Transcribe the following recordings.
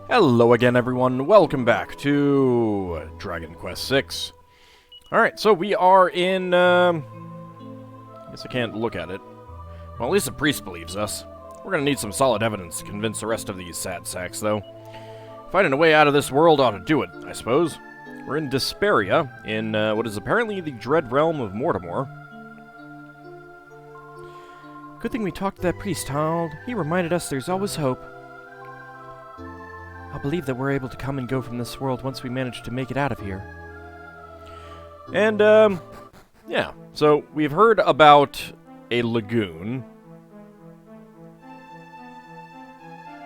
Hello again, everyone. Welcome back to Dragon Quest VI. Alright, so we are in, I guess I can't look at it. Well, at least the priest believes us. We're gonna need some solid evidence to convince the rest of these sad sacks, though. Finding a way out of this world ought to do it, I suppose. We're in Despairia, in what is apparently the dread realm of Mortimer. Good thing we talked to that priest, Harold. He reminded us there's always hope. I'll believe that we're able to come and go from this world once we manage to make it out of here. And, yeah. So, we've heard about a lagoon.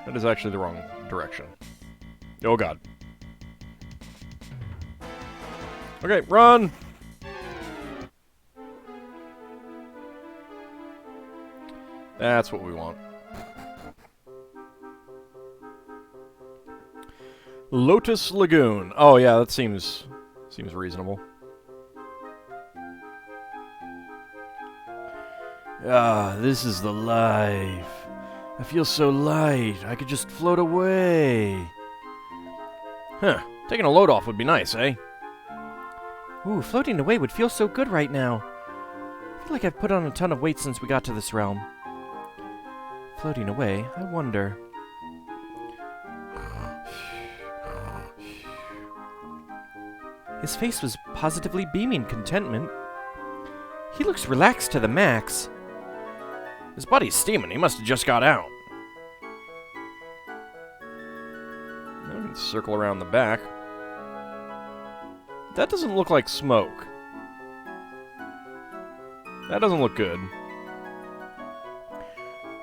That is actually the wrong direction. Oh, God. Okay, run! That's what we want. Lotus Lagoon. Oh, yeah, that seems reasonable. Ah, this is the life. I feel so light. I could just float away. Huh. Taking a load off would be nice, eh? Ooh, floating away would feel so good right now. I feel like I've put on a ton of weight since we got to this realm. Floating away, I wonder. His face was positively beaming contentment. He looks relaxed to the max. His body's steaming. He must have just got out. Now we can circle around the back. That doesn't look like smoke. That doesn't look good.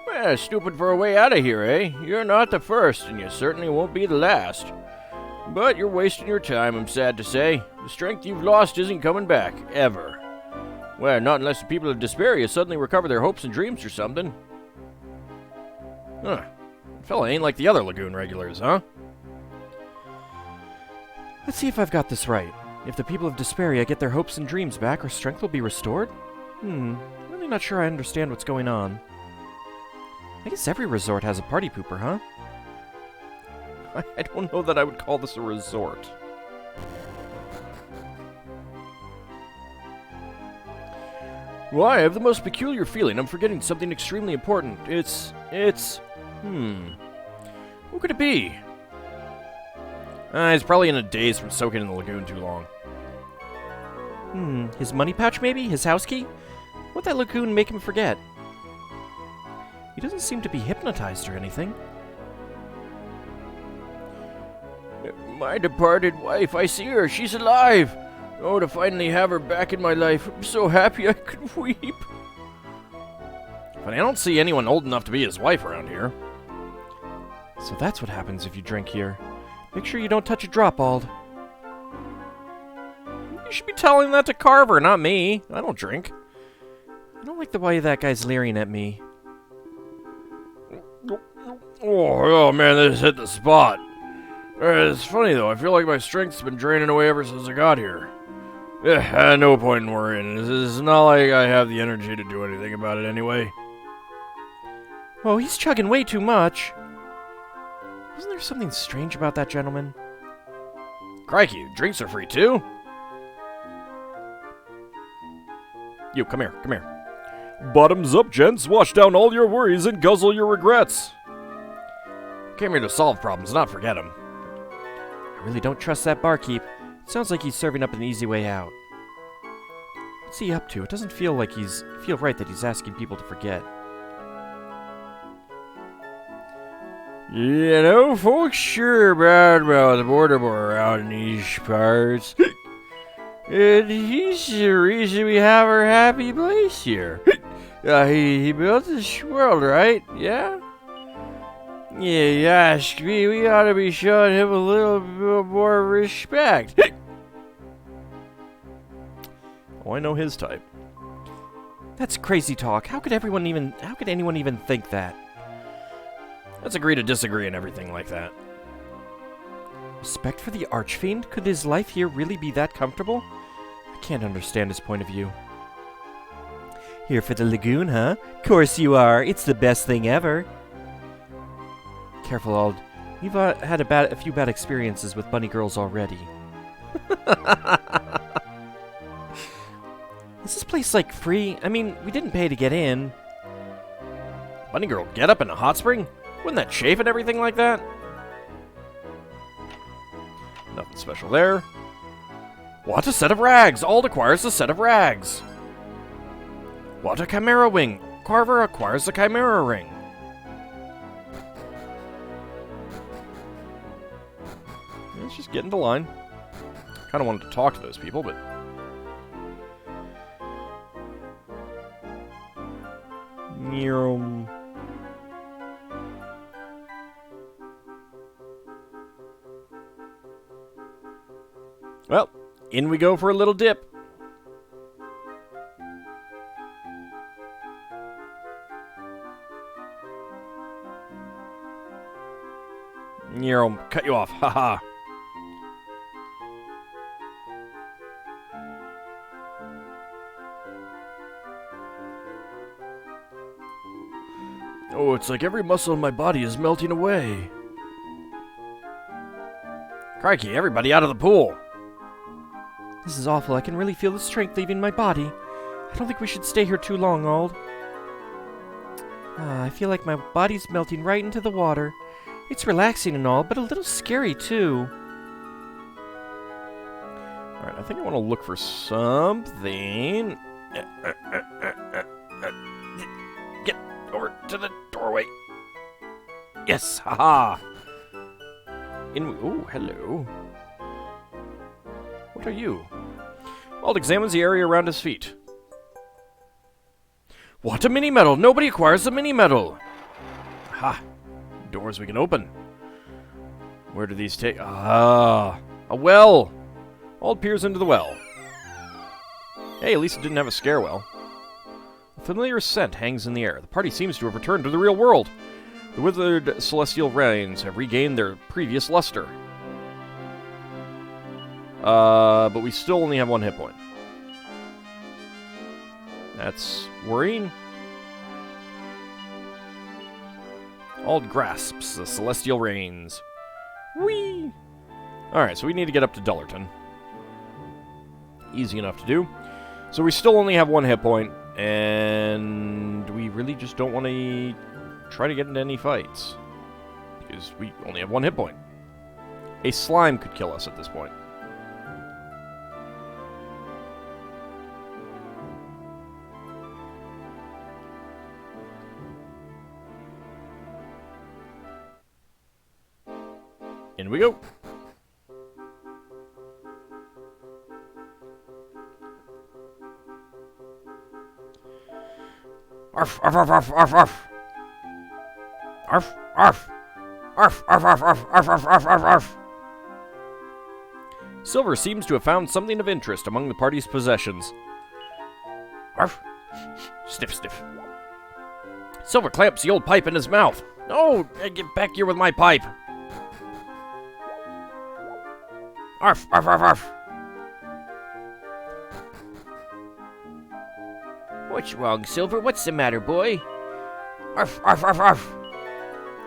Well, stupid for a way out of here, eh? You're not the first, and you certainly won't be the last. But you're wasting your time, I'm sad to say. The strength you've lost isn't coming back, ever. Well, not unless the people of Despairia suddenly recover their hopes and dreams or something. Huh. That fella ain't like the other lagoon regulars, huh? Let's see if I've got this right. If the people of Despairia get their hopes and dreams back, our strength will be restored? Really not sure I understand what's going on. I guess every resort has a party pooper, huh? I don't know that I would call this a resort. Well, I have the most peculiar feeling I'm forgetting something extremely important. Who could it be? He's probably in a daze from soaking in the lagoon too long. His money pouch maybe? His house key? What'd that lagoon make him forget? He doesn't seem to be hypnotized or anything. My departed wife, I see her. She's alive. Oh, to finally have her back in my life. I'm so happy I could weep. But I don't see anyone old enough to be his wife around here. So that's what happens if you drink here. Make sure you don't touch a drop, Auld. You should be telling that to Carver, not me. I don't drink. I don't like the way that guy's leering at me. Oh man, this hit the spot. It's funny though, I feel like my strength's been draining away ever since I got here. Yeah, no point in worrying. It's not like I have the energy to do anything about it anyway. Oh, he's chugging way too much. Wasn't there something strange about that gentleman? Crikey, drinks are free too? You, come here, come here. Bottoms up, gents. Wash down all your worries and guzzle your regrets. Came here to solve problems, not forget them. I really don't trust that barkeep. It sounds like he's serving up an easy way out. What's he up to? It doesn't feel right that he's asking people to forget. You know, folks sure bad about the Mortimer around in these parts. And he's the reason we have our happy place here. He built this world, right? Yeah? Yeah, you ask me, we ought to be showing him a little bit more respect. Oh, I know his type. That's crazy talk. How could anyone even think that? Let's agree to disagree and everything like that. Respect for the Archfiend? Could his life here really be that comfortable? I can't understand his point of view. Here for the lagoon, huh? Course you are. It's the best thing ever. Careful, Ald. You've had a few bad experiences with bunny girls already. Is this place, like, free? I mean, we didn't pay to get in. Bunny girl, get up in a hot spring? Wouldn't that chafe and everything like that? Nothing special there. What a set of rags! Ald acquires a set of rags. What a chimera wing! Carver acquires a chimera ring. Let's just get into line. Kind of wanted to talk to those people, but... Well, in we go for a little dip. Cut you off, haha. Oh, it's like every muscle in my body is melting away. Crikey, everybody out of the pool. This is awful. I can really feel the strength leaving my body. I don't think we should stay here too long, Ald. I feel like my body's melting right into the water. It's relaxing and all, but a little scary, too. Alright, I think I want to look for something. Get over to the doorway. Yes, haha. Oh, hello. What are you? Ald examines the area around his feet. What a mini-medal! Nobody acquires a mini-medal! Ha! Doors we can open. Where do these take? Ah! A well! Ald peers into the well. Hey, at least it didn't have a stairwell. A familiar scent hangs in the air. The party seems to have returned to the real world. The withered celestial rains have regained their previous luster. But we still only have one hit point. That's worrying. Ald grasps the celestial rains. Whee! Alright, so we need to get up to Dullerton. Easy enough to do. So we still only have one hit point, and we really just don't want to try to get into any fights. Because we only have one hit point. A slime could kill us at this point. In we go. Arf, arf, arf, arf, arf, arf. Arf, arf. Arf, arf, arf, arf, arf, arf, arf, arf, arf. Silver seems to have found something of interest among the party's possessions. Arf. Sniff, sniff. Silver clamps the old pipe in his mouth. Oh, get back here with my pipe. Arf, arf, arf, arf. What's wrong, Silver? What's the matter, boy? Arf, arf, arf, arf.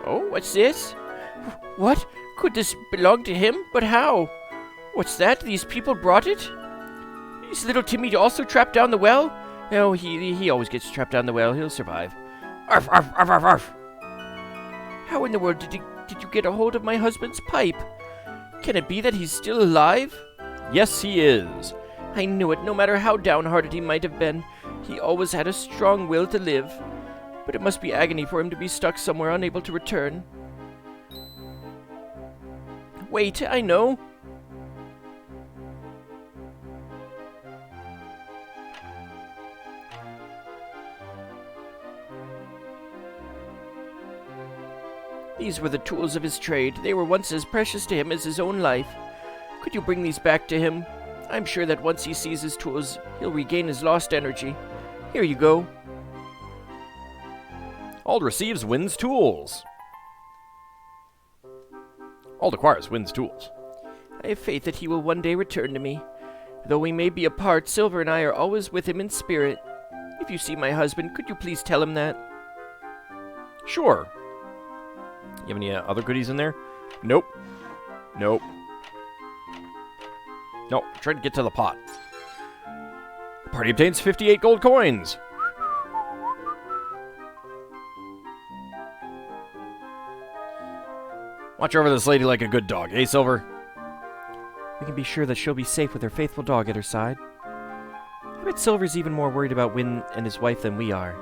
Oh, what's this? What? Could this belong to him? But how? What's that? These people brought it? Is little Timmy also trapped down the well? Oh, he always gets trapped down the well. He'll survive. Arf, arf, arf, arf, arf. How in the world did you get a hold of my husband's pipe? Can it be that he's still alive? Yes, he is. I knew it. No matter how downhearted he might have been, he always had a strong will to live. But it must be agony for him to be stuck somewhere unable to return. Wait, I know. These were the tools of his trade. They were once as precious to him as his own life. Could you bring these back to him? I'm sure that once he sees his tools, he'll regain his lost energy. Here you go. Ald receives Wynn's tools. Ald acquires Wynn's tools. I have faith that he will one day return to me. Though we may be apart, Silver and I are always with him in spirit. If you see my husband, could you please tell him that? Sure. You have any other goodies in there? Nope. Nope. No, try to get to the pot. The party obtains 58 gold coins. Watch over this lady like a good dog, eh, Silver? We can be sure that she'll be safe with her faithful dog at her side. I bet Silver's even more worried about Win and his wife than we are.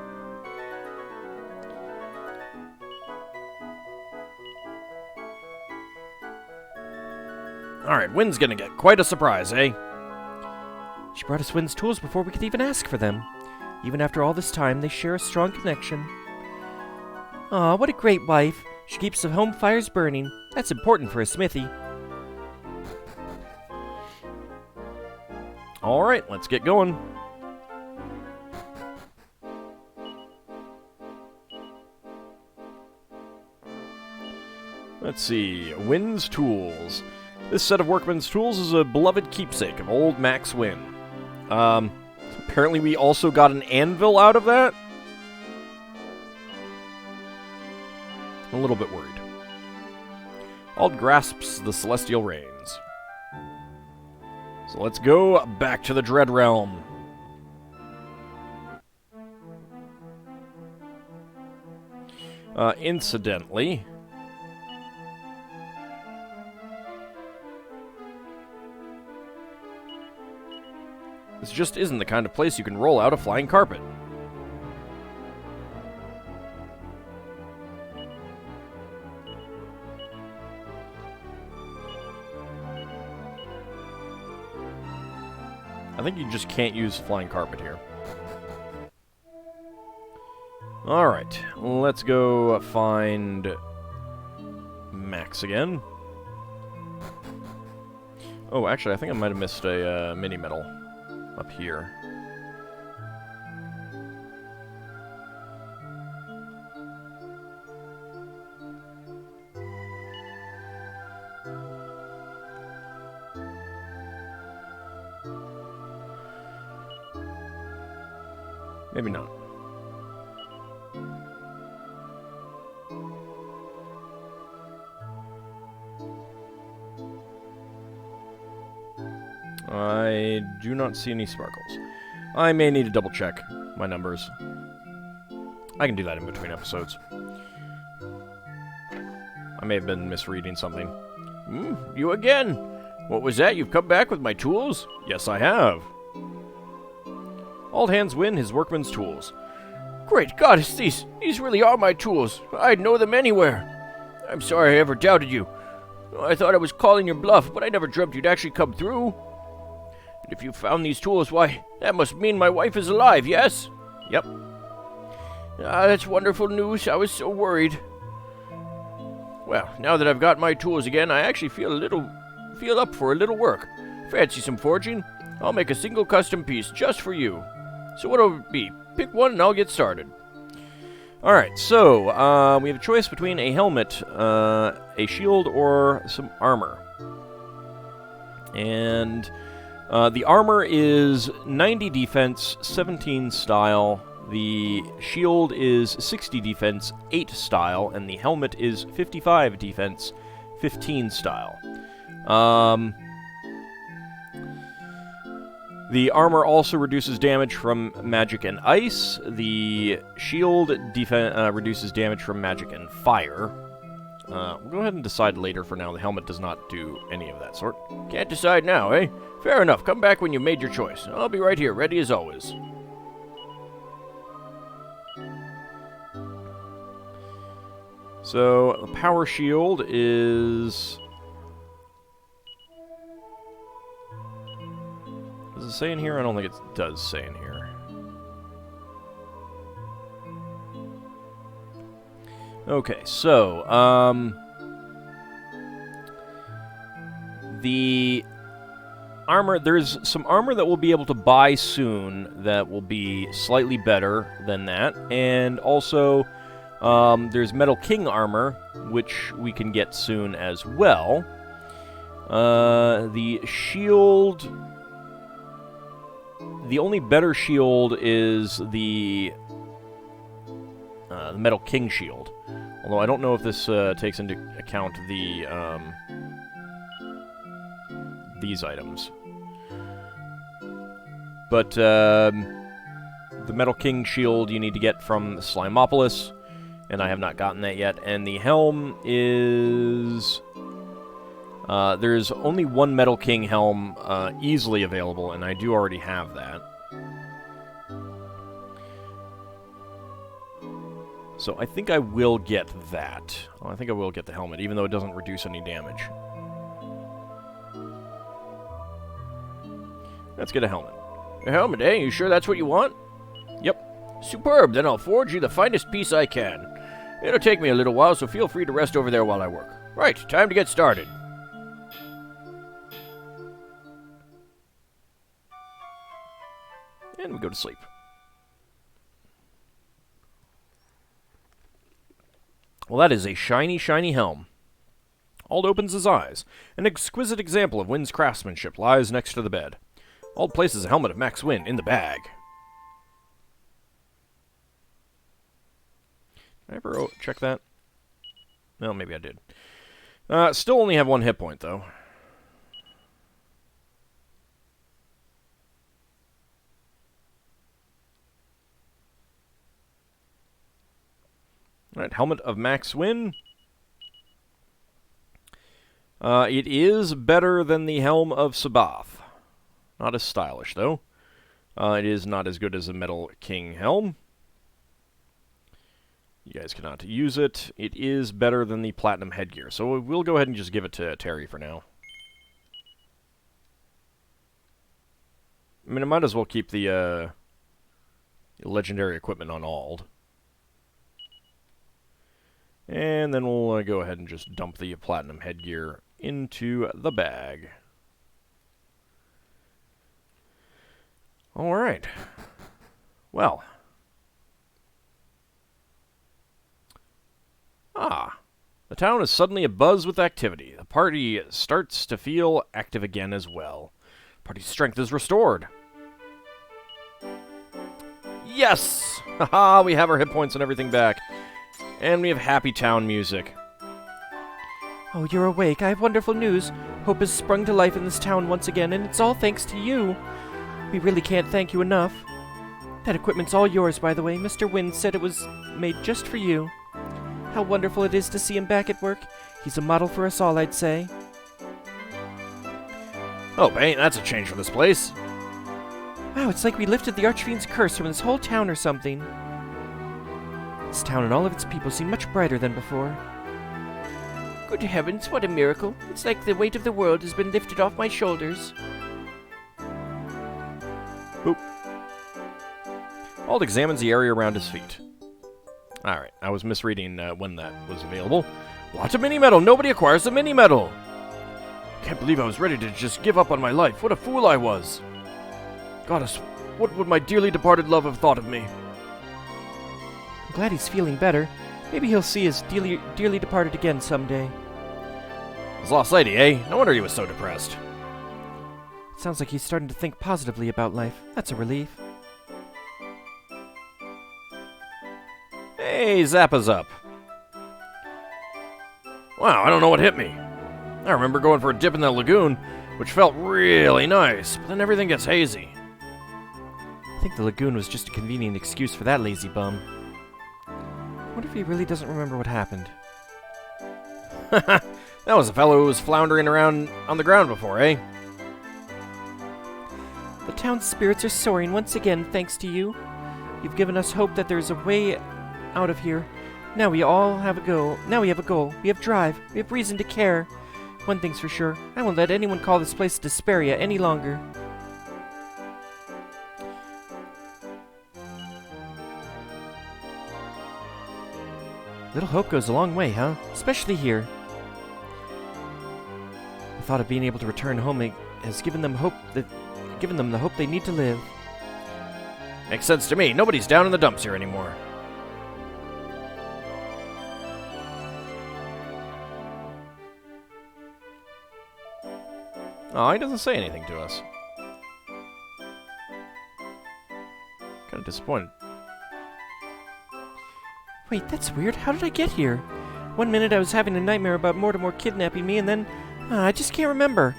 Alright, Wynn's gonna get quite a surprise, eh? She brought us Win's tools before we could even ask for them. Even after all this time, they share a strong connection. Aw, what a great wife. She keeps the home fires burning. That's important for a smithy. Alright, let's get going. Let's see. Wynn's tools. This set of workman's tools is a beloved keepsake of old Max Wynn. Apparently we also got an anvil out of that? I'm a little bit worried. Auld grasps the celestial reins. So let's go back to the Dread Realm. Incidentally, this just isn't the kind of place you can roll out a flying carpet. I think you just can't use flying carpet here. Alright, let's go find Max again. Oh, actually, I think I might have missed a mini-medal up here. Maybe not. I do not see any sparkles. I may need to double check my numbers. I can do that in between episodes. I may have been misreading something. You again? What was that? You've come back with my tools? Yes, I have. All hands win his workman's tools. Great goddess, these really are my tools. I'd know them anywhere. I'm sorry I ever doubted you. I thought I was calling your bluff, but I never dreamt you'd actually come through. And if you found these tools, why, that must mean my wife is alive, yes? Yep. That's wonderful news. I was so worried. Well, now that I've got my tools again, I actually feel up for a little work. Fancy some forging? I'll make a single custom piece just for you. So what'll it be? Pick one and I'll get started. Alright, so, we have a choice between a helmet, a shield, or some armor. And the armor is 90 defense, 17 style. The shield is 60 defense, 8 style. And the helmet is 55 defense, 15 style. The armor also reduces damage from magic and ice. The shield reduces damage from magic and fire. We'll go ahead and decide later. For now, the helmet does not do any of that sort. Can't decide now, eh? Fair enough. Come back when you've made your choice. I'll be right here, ready as always. So, the power shield is... Does it say in here? I don't think it does say in here. Okay, so, the armor, there's some armor that we'll be able to buy soon that will be slightly better than that, and also, there's Metal King armor, which we can get soon as well. The shield... The only better shield is the Metal King shield, Although I don't know if this takes into account the these items. But the Metal King shield you need to get from Slimopolis, and I have not gotten that yet. And the helm is... there's only one Metal King helm easily available, and I do already have that. So I think I will get that. Well, I think I will get the helmet, even though it doesn't reduce any damage. Let's get a helmet. A helmet, eh? You sure that's what you want? Yep. Superb, then I'll forge you the finest piece I can. It'll take me a little while, so feel free to rest over there while I work. Right, time to get started. And we go to sleep. Well, that is a shiny, shiny helm. Ald opens his eyes. An exquisite example of Wynn's craftsmanship lies next to the bed. Ald places a helmet of Max Wynn in the bag. Did I ever check that? No, maybe I did. Still only have 1 hit point, though. Alright, helmet of Max Wynn. It is better than the helm of Sabath. Not as stylish, though. It is not as good as a Metal King helm. You guys cannot use it. It is better than the Platinum headgear, so we'll go ahead and just give it to Terry for now. I mean, I might as well keep the legendary equipment on Ald. And then we'll go ahead and just dump the Platinum headgear into the bag. Alright. Well. The town is suddenly abuzz with activity. The party starts to feel active again as well. Party's strength is restored. Yes! Haha, we have our hit points and everything back. And we have happy town music. Oh, you're awake. I have wonderful news. Hope has sprung to life in this town once again, and it's all thanks to you. We really can't thank you enough. That equipment's all yours, by the way. Mr. Wynn said it was made just for you. How wonderful it is to see him back at work. He's a model for us all, I'd say. Oh, ain't that's a change from this place. Wow, it's like we lifted the Archfiend's curse from this whole town or something. This town and all of its people seem much brighter than before. Good heavens, what a miracle. It's like the weight of the world has been lifted off my shoulders. Boop. Ald examines the area around his feet. Alright, I was misreading when that was available. Lots of mini-metal! Nobody acquires the mini-metal! Can't believe I was ready to just give up on my life. What a fool I was! Goddess, what would my dearly departed love have thought of me? I'm glad he's feeling better. Maybe he'll see his dearly departed again someday. His lost lady, eh? No wonder he was so depressed. Sounds like he's starting to think positively about life. That's a relief. Hey, Zappa's up. Wow, I don't know what hit me. I remember going for a dip in the lagoon, which felt really nice, but then everything gets hazy. I think the lagoon was just a convenient excuse for that lazy bum. I wonder if he really doesn't remember what happened. That was a fellow who was floundering around on the ground before, eh? The town's spirits are soaring once again, thanks to you. You've given us hope that there's a way out of here. Now we all have a goal. Now we have a goal. We have drive. We have reason to care. One thing's for sure. I won't let anyone call this place Despairia any longer. Little hope goes a long way, huh? Especially here. The thought of being able to return home has given them the hope they need to live. Makes sense to me. Nobody's down in the dumps here anymore. Oh, he doesn't say anything to us. Kind of disappointed. Wait, that's weird. How did I get here? One minute I was having a nightmare about Mortimer kidnapping me, and then I just can't remember.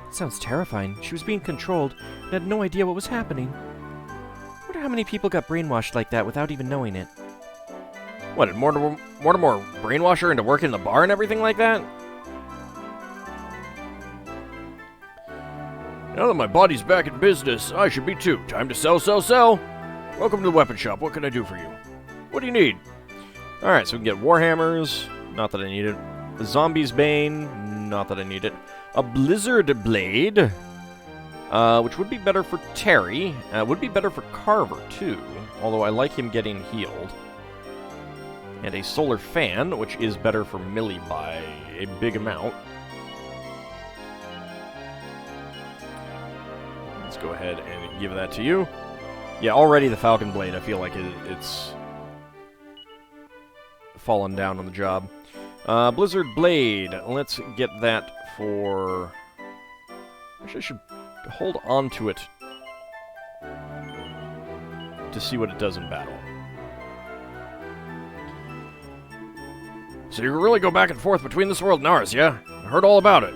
Sounds terrifying. She was being controlled and had no idea what was happening. I wonder how many people got brainwashed like that without even knowing it. What, did Mortimer brainwash her into working in the bar and everything like that? Now that my body's back in business, I should be too. Time to sell, sell, sell. Welcome to the weapon shop. What can I do for you? What do you need? Alright, so we can get Warhammers. Not that I need it. A Zombie's Bane. Not that I need it. A Blizzard Blade. Which would be better for Terry. Would be better for Carver, too. Although I like him getting healed. And a Solar Fan, which is better for Millie by a big amount. Let's go ahead and give that to you. Yeah, already the Falcon Blade, I feel like it's fallen down on the job. Blizzard Blade, let's get that for... Actually, I should hold on to it to see what it does in battle. So you can really go back and forth between this world and ours, yeah? I heard all about it.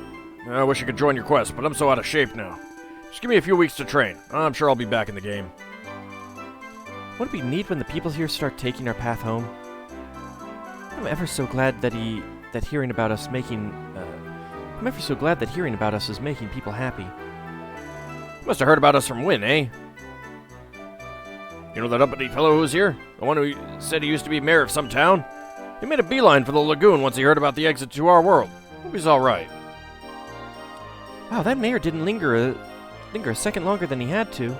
I wish I could join your quest, but I'm so out of shape now. Just give me a few weeks to train. I'm sure I'll be back in the game. Wouldn't it be neat when the people here start taking our path home? I'm ever so glad that hearing about us is making people happy. You must have heard about us from Wynn, eh? You know that uppity fellow who was here? The one who said he used to be mayor of some town? He made a beeline for the lagoon once he heard about the exit to our world. Hope he's alright. Wow, that mayor didn't linger a second longer than he had to.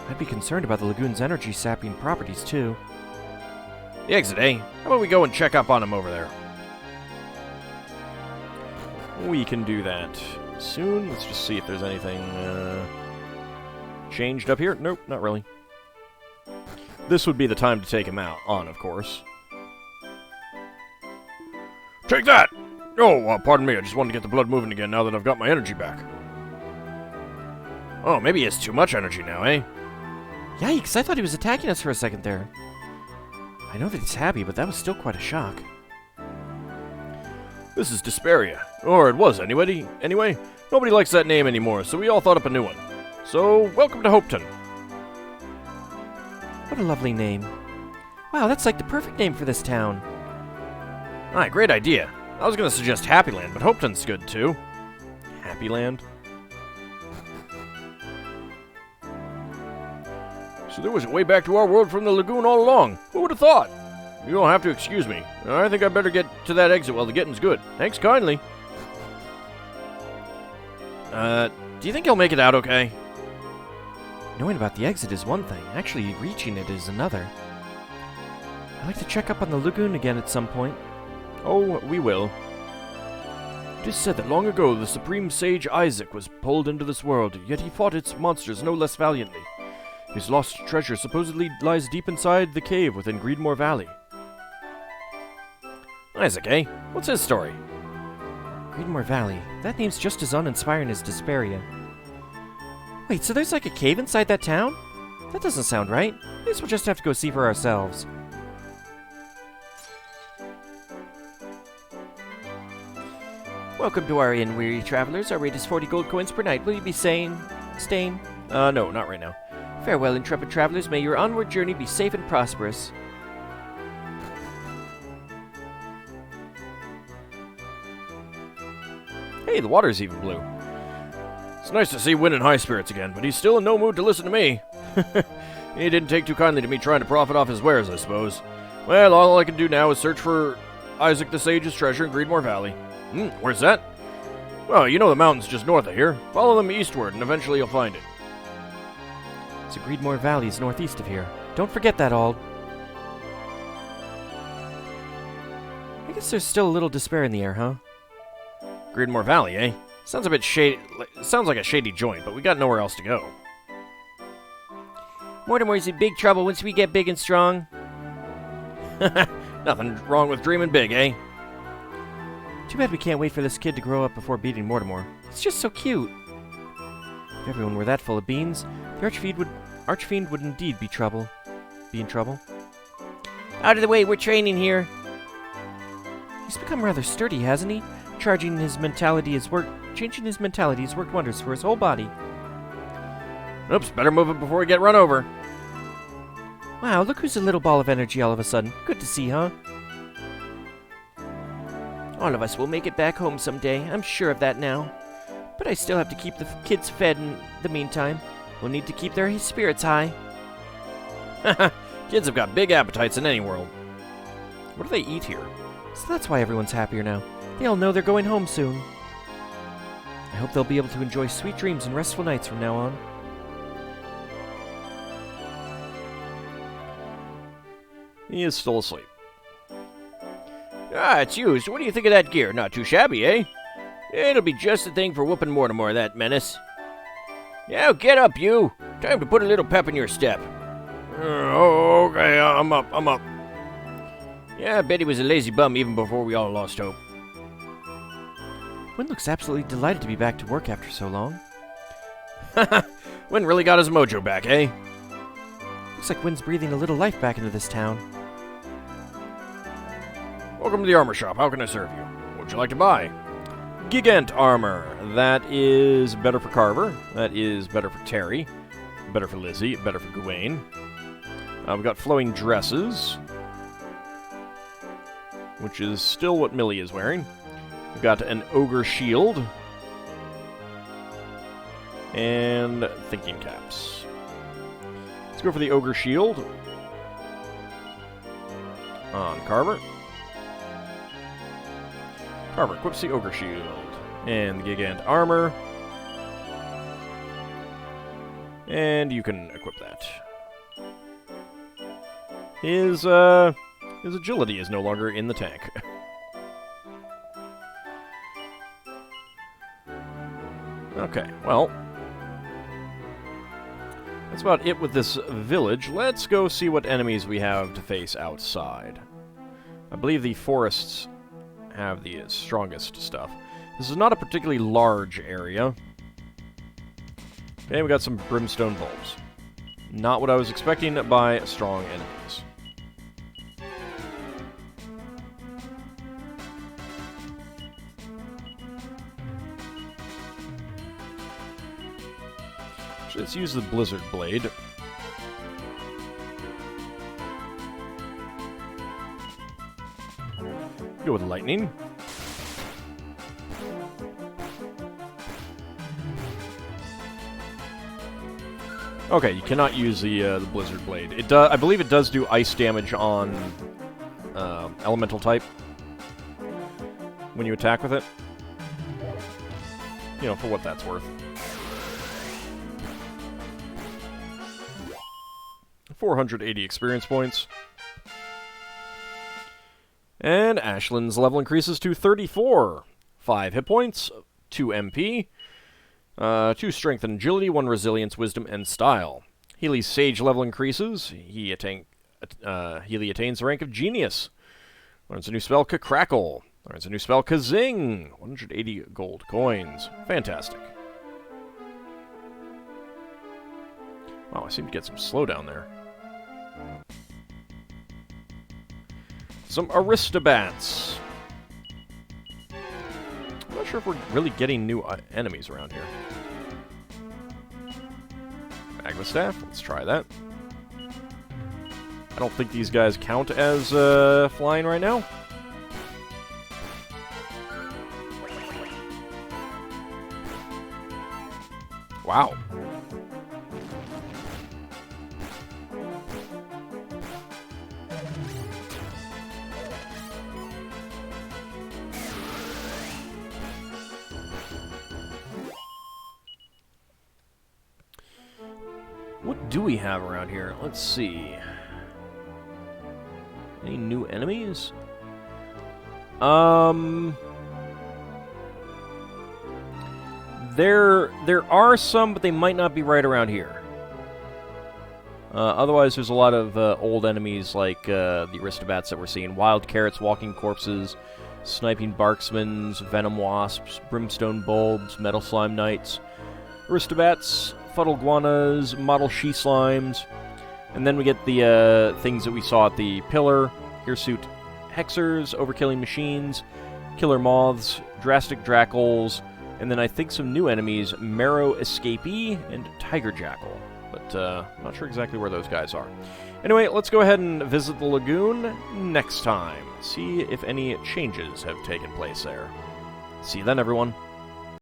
I'd be concerned about the lagoon's energy-sapping properties, too. The exit, eh? How about we go and check up on him over there? We can do that soon. Let's just see if there's anything changed up here. Nope, not really. This would be the time to take him out on, of course. Take that! Oh, pardon me. I just wanted to get the blood moving again now that I've got my energy back. Oh, maybe he has too much energy now, eh? Yikes, I thought he was attacking us for a second there. I know that he's happy, but that was still quite a shock. This is Despairia. Or it was, anyway. Anyway, nobody likes that name anymore, so we all thought up a new one. So, welcome to Hopeton. What a lovely name. Wow, that's like the perfect name for this town. Aye, great idea. I was going to suggest Happyland, but Hopeton's good, too. Happyland? So there was a way back to our world from the lagoon all along. Who would have thought? You don't have to excuse me. I think I better get to that exit while the getting's good. Thanks kindly. Do you think he'll make it out okay? Knowing about the exit is one thing. Actually reaching it is another. I'd like to check up on the lagoon again at some point. Oh, we will. It is said that long ago the supreme sage Isaac was pulled into this world, yet he fought its monsters no less valiantly. His lost treasure supposedly lies deep inside the cave within Greedmore Valley. Isaac, eh? What's his story? Greedmore Valley. That name's just as uninspiring as Despairia. Wait, so there's like a cave inside that town? That doesn't sound right. I guess we'll just have to go see for ourselves. Welcome to our inn, weary travelers. Our rate is 40 gold coins per night. Will you be staying? No, not right now. Farewell, intrepid travelers. May your onward journey be safe and prosperous. Hey, the water's even blue. It's nice to see Wynn in high spirits again, but he's still in no mood to listen to me. He didn't take too kindly to me trying to profit off his wares, I suppose. Well, all I can do now is search for Isaac the Sage's treasure in Greedmore Valley. Where's that? Well, you know the mountains just north of here. Follow them eastward, and eventually you'll find it. So Greedmore Valley is northeast of here. Don't forget that, Auld. I guess there's still a little despair in the air, huh? Greedmore Valley, eh? Sounds a bit shady. Sounds like a shady joint, but we got nowhere else to go. Mortimer's in big trouble once we get big and strong. Nothing wrong with dreaming big, eh? Too bad we can't wait for this kid to grow up before beating Mortimer. It's just so cute. If everyone were that full of beans, the Archfiend would indeed be in trouble. Out of the way, we're training here. He's become rather sturdy, hasn't he? Changing his mentality has worked wonders for his whole body. Oops, better move it before we get run over. Wow, look who's a little ball of energy all of a sudden. Good to see, huh? All of us will make it back home someday. I'm sure of that now. But I still have to keep the kids fed in the meantime. We'll need to keep their spirits high. Kids have got big appetites in any world. What do they eat here? So that's why everyone's happier now. They all know they're going home soon. I hope they'll be able to enjoy sweet dreams and restful nights from now on. He is still asleep. Ah, it's you. So what do you think of that gear? Not too shabby, eh? It'll be just the thing for whooping Mortimer, that menace. Now get up, you. Time to put a little pep in your step. Okay, I'm up. Yeah, I bet he was a lazy bum even before we all lost hope. Wynn looks absolutely delighted to be back to work after so long. Wynn really got his mojo back, eh? Looks like Wynn's breathing a little life back into this town. Welcome to the armor shop. How can I serve you? What would you like to buy? Gigant armor. That is better for Carver. That is better for Terry. Better for Lizzie. Better for Gawain. We've got flowing dresses, which is still what Millie is wearing. We've got an ogre shield. And thinking caps. Let's go for the ogre shield. On Carver. Carver equips the ogre shield. And the Gigant armor. And you can equip that. His agility is no longer in the tank. Okay, well, that's about it with this village. Let's go see what enemies we have to face outside. I believe the forests have the strongest stuff. This is not a particularly large area. Okay, we got some brimstone bulbs. Not what I was expecting by strong enemies. Let's use the Blizzard Blade. Go with lightning. Okay, you cannot use the Blizzard Blade. It I believe it does do ice damage on elemental type when you attack with it. You know, for what that's worth. 480 experience points. And Ashland's level increases to 34. 5 hit points, 2 MP, 2 strength and agility, 1 resilience, wisdom, and style. Healy's sage level increases. Healy attains the rank of genius. Learns a new spell, Crackle. Learns a new spell, Kazing. 180 gold coins. Fantastic. Wow, I seem to get some slowdown there. Some Aristobats. I'm not sure if we're really getting new enemies around here. Magma Staff, let's try that. I don't think these guys count as flying right now. Wow. What do we have around here? Let's see. Any new enemies? There are some, but they might not be right around here. Otherwise, there's a lot of old enemies like the Aristobats that we're seeing. Wild Carrots, Walking Corpses, Sniping Barksmans, Venom Wasps, Brimstone Bulbs, Metal Slime Knights, Aristobats, Fuddle Guanas, Model She Slimes, And then we get the things that we saw at the pillar. Hirsute hexers, overkilling machines, killer moths, drastic drackles, and then I think some new enemies, Marrow Escapee and Tiger Jackal. But not sure exactly where those guys are. Anyway, let's go ahead and visit the lagoon next time. See if any changes have taken place there. See you then, everyone.